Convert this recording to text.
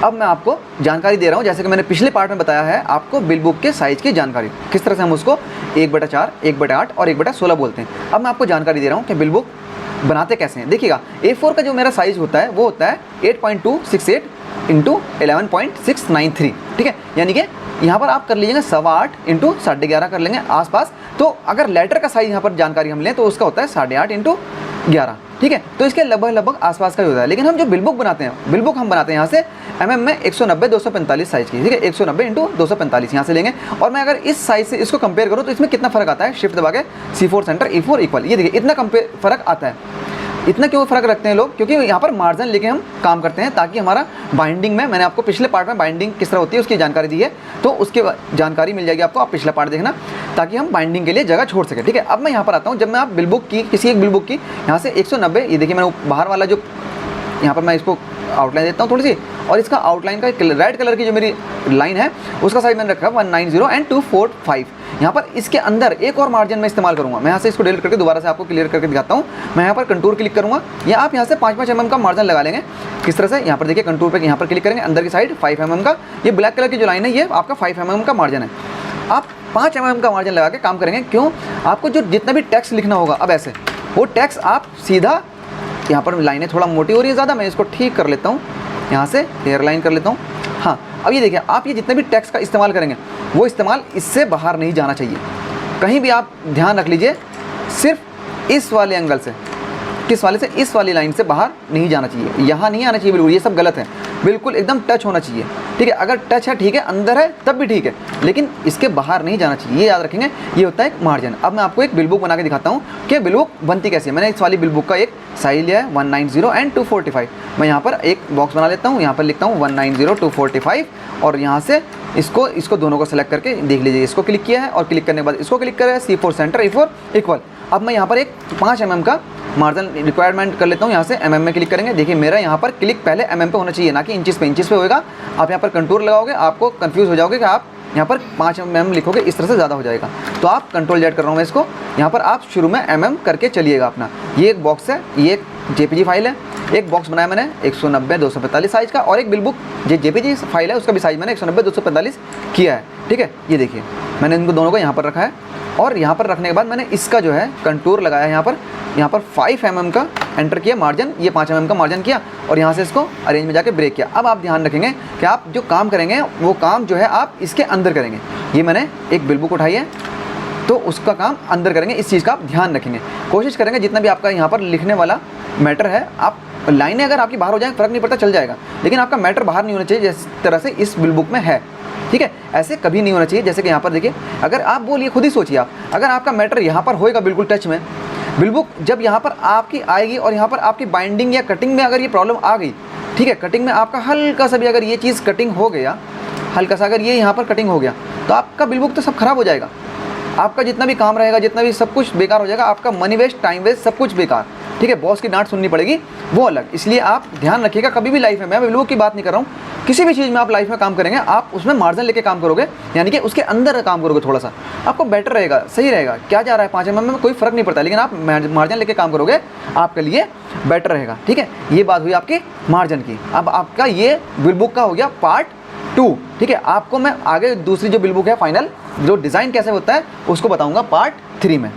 अब मैं आपको जानकारी दे रहा हूँ, जैसे कि मैंने पिछले पार्ट में बताया है आपको बिल बुक के साइज़ की जानकारी, किस तरह से हम उसको 1/4, 1/8 और 1/16 बोलते हैं। अब मैं आपको जानकारी दे रहा हूँ कि बिल बुक बनाते कैसे हैं। देखिएगा, A4 का जो मेरा साइज़ होता है वो होता है 8.268 × 11.693, ठीक है। यानी कि यहाँ पर आप कर लीजिएगा 8.25 × 11.5 कर लेंगे आसपास। तो अगर लेटर का साइज़ यहाँ पर जानकारी हम लें तो उसका होता है 8.5 × 11, ठीक है। तो इसके लगभग आसपास का ही होता है। लेकिन हम जो बिल बुक बनाते हैं, बिल बुक हम बनाते हैं यहाँ से mm में 190/245 साइज़ की, ठीक है। 190 × 245 यहाँ से लेंगे। और मैं अगर इस साइज़ से इसको कंपेयर करूँ तो इसमें कितना फ़र्क आता है, शिफ्ट दबा के C4 सेंटर E4 इक्वल, ये देखिए इतना फ़र्क आता है। इतना क्यों फ़र्क रखते हैं लोग, क्योंकि यहाँ पर मार्जिन लेके हम काम करते हैं ताकि हमारा बाइंडिंग में, मैंने आपको पिछले पार्ट में बाइंडिंग किस तरह होती है उसकी जानकारी दी है, तो उसकी जानकारी मिल जाएगी आपको, आप पिछला पार्ट देखना ताकि हम बाइंडिंग के लिए जगह छोड़ सकें, ठीक है। अब मैं यहाँ पर आता हूँ, जब मैं आप बिल बुक की, किसी एक बिल बुक की यहाँ से 190, ये देखिए मैंने बाहर वाला जो यहाँ पर मैं इसको आउटलाइन देता हूँ थोड़ी सी, और इसका आउटलाइन का रेड कलर की जो मेरी लाइन है उसका साइज मैंने रखा है 190 एंड 245। यहाँ पर इसके अंदर एक और मार्जिन मैं इस्तेमाल करूँगा। मैं यहाँ से इसको डिलीट करके दोबारा से आपको क्लियर करके दिखाता हूँ। मैं यहाँ पर कंटूर क्लिक करूँगा, या आप यहाँ से 5-5 mm का मार्जिन लगा लेंगे। किस तरह से, यहाँ पर देखिए कंटूर पे यहाँ पर क्लिक करेंगे, अंदर की साइड 5 mm का, ये ब्लैक कलर की जो लाइन है ये आपका 5 mm का मार्जिन है। आप 5 mm का मार्जिन लगा के काम करेंगे। क्यों, आपको जो जितना भी टेक्स्ट लिखना होगा अब ऐसे, वो टेक्स्ट आप सीधा, यहाँ पर लाइनें थोड़ा मोटी हो रही है ज़्यादा, मैं इसको ठीक कर लेता हूँ, यहाँ से हेयर लाइन कर लेता हूँ। हाँ, अब ये देखिए, आप ये जितने भी टेक्स्ट का इस्तेमाल करेंगे वो इस्तेमाल इससे बाहर नहीं जाना चाहिए। कहीं भी आप ध्यान रख लीजिए, सिर्फ इस वाले एंगल से, किस वाले से, इस वाली लाइन से बाहर नहीं जाना चाहिए, यहाँ नहीं आना चाहिए बिल्कुल, ये सब गलत है। बिल्कुल एकदम टच होना चाहिए, ठीक है। अगर टच है ठीक है, अंदर है तब भी ठीक है, लेकिन इसके बाहर नहीं जाना चाहिए, ये याद रखेंगे। ये होता है एक मार्जिन। अब मैं आपको एक बिल बुक बना के दिखाता हूँ कि बिल बुक बनती कैसे है। मैंने इस वाली बिल बुक का एक साइज लिया है 190 एंड 245। मैं यहाँ पर एक बॉक्स बना लेता हूँ, यहाँ पर लिखता हूँ 190 245, और यहाँ से इसको दोनों को सेलेक्ट करके देख लीजिए, इसको क्लिक किया है और क्लिक करने के बाद इसको क्लिक करें, C4 सेंटर E4 इक्वल। अब मैं यहाँ पर एक 5 mm का मार्जिन रिक्वायरमेंट कर लेता हूँ, यहाँ से mm में क्लिक करेंगे। देखिए मेरा यहाँ पर क्लिक पहले mm पे होना चाहिए, ना कि इंचेस पे होएगा। आप यहाँ पर कंटूर लगाओगे, आपको कंफ्यूज हो जाओगे कि आप यहाँ पर 5 mm लिखोगे, इस तरह से ज़्यादा हो जाएगा। तो आप Ctrl Z कर रहा हूँ मैं इसको, यहाँ पर आप शुरू में mm करके चलिएगा अपना। ये एक बॉक्स है, ये एक JPG फाइल है, एक बॉक्स बनाया मैंने 190/245 साइज़ का, और एक बिल बुक जो JPG फाइल है उसका भी साइज़ मैंने 190/245 किया है, ठीक है। ये देखिए मैंने इनको दोनों को यहाँ पर रखा है, और यहाँ पर रखने के बाद मैंने इसका जो है कंटूर लगाया, यहाँ पर 5 mm का एंटर किया मार्जिन, ये 5 mm का मार्जिन किया, और यहाँ से इसको अरेंज में जाके ब्रेक किया। अब आप ध्यान रखेंगे कि आप जो काम करेंगे वो काम जो है आप इसके अंदर करेंगे। ये मैंने एक बिल बुक उठाई है तो उसका काम अंदर करेंगे, इस चीज़ का आप ध्यान रखेंगे। कोशिश करेंगे जितना भी आपका यहाँ पर लिखने वाला मैटर है, आप लाइनें अगर आपकी बाहर हो जाए फ़र्क नहीं पड़ता, चल जाएगा, लेकिन आपका मैटर बाहर नहीं होना चाहिए जिस तरह से इस बिल बुक में है, ठीक है। ऐसे कभी नहीं होना चाहिए। जैसे कि यहाँ पर देखिए, अगर आप बोलिए, खुद ही सोचिए आप, अगर आपका मैटर यहाँ पर होएगा बिल्कुल टच में, बिल बुक जब यहाँ पर आपकी आएगी और यहाँ पर आपकी बाइंडिंग या कटिंग में अगर ये प्रॉब्लम आ गई, ठीक है, कटिंग में आपका हल्का सा भी अगर ये चीज़ कटिंग हो गया, हल्का सा अगर ये यहाँ पर कटिंग हो गया, तो आपका बिल बुक तो सब खराब हो जाएगा। आपका जितना भी काम रहेगा, जितना भी सब कुछ बेकार हो जाएगा, आपका मनी वेस्ट, टाइम वेस्ट, सब कुछ बेकार, ठीक है। बॉस की डांट सुननी पड़ेगी, वो अलग। इसलिए आप ध्यान रखिएगा कभी भी लाइफ में, मैं बिल बुक की बात नहीं कर रहा हूँ, किसी भी चीज़ में आप लाइफ में काम करेंगे, आप उसमें मार्जिन लेके काम करोगे, यानी कि उसके अंदर काम करोगे, थोड़ा सा आपको बेटर रहेगा, सही रहेगा। क्या जा रहा है 5 mm में कोई फ़र्क नहीं पड़ता, लेकिन आप मार्जिन लेके काम करोगे आपके लिए बेटर रहेगा, ठीक है। ये बात हुई आपकी मार्जिन की। अब आपका ये बिल बुक का हो गया पार्ट 2, ठीक है। आपको मैं आगे दूसरी जो बिल बुक है फाइनल, जो डिज़ाइन कैसे होता है उसको बताऊँगा पार्ट 3 में।